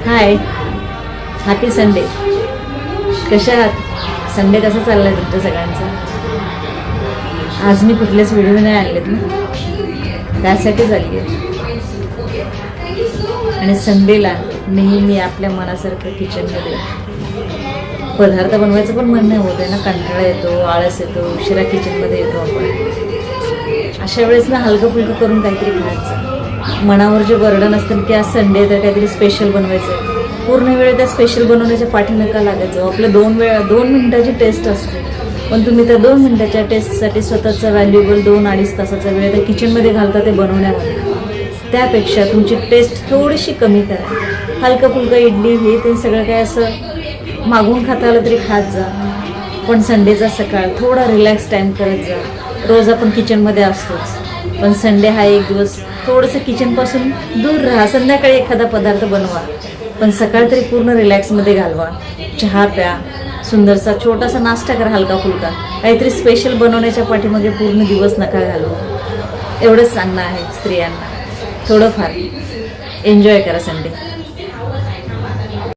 हाय, happy Sunday. कशा आहात? Sunday कसा चाललाय तुमच्या सगळ्यांचा? आज मी कुठलेच व्हिडिओ नाही आणलेत ना, त्यासाठीच आली आहे. आणि संडेला नेहमी आपल्या मनासारखं किचनमध्ये पदार्थ बनवायचं पण मन नाही होत आहे ना, कंटाळा येतो, आळस येतो, उशिरा किचनमध्ये येतो आपण. अशा वेळेस ना हलकं फुलकं करून काहीतरी खायचं. मनावर जे बर्डन असतं की आज संडे तर काहीतरी स्पेशल बनवायचं, पूर्ण वेळ त्या स्पेशल बनवण्याच्या पाठी नका लागायचं. आपलं 2 मिनिटाची टेस्ट असते, पण तुम्ही त्या 2 मिनिटाच्या टेस्टसाठी स्वतःचा व्हॅल्युएबल 2-2.5 तासाचा वेळ त्या किचनमध्ये घालता ते बनवण्यामध्ये. त्यापेक्षा तुमची टेस्ट थोडीशी कमी करा. हलकं फुलकं इडली हे ते सगळं काय असं मागून खाता आलं तरी खात जा, पण संडेचा सकाळ थोडा रिलॅक्स टाईम करत जा. रोज आपण किचनमध्ये असतोच, पण संडे हा एक दिवस थोडंसं किचनपासून दूर राहा. संध्याकाळी एखादा पदार्थ बनवा, पण सकाळ तरी पूर्ण रिलॅक्समध्ये घालवा. चहा प्या, सुंदरसा छोटासा नाश्ता करा, हलका फुलका. काहीतरी स्पेशल बनवण्याच्या पाठीमागे पूर्ण दिवस नका घालवा. एवढंच सांगणं आहे स्त्रियांना. थोडंफार एन्जॉय करा संडे.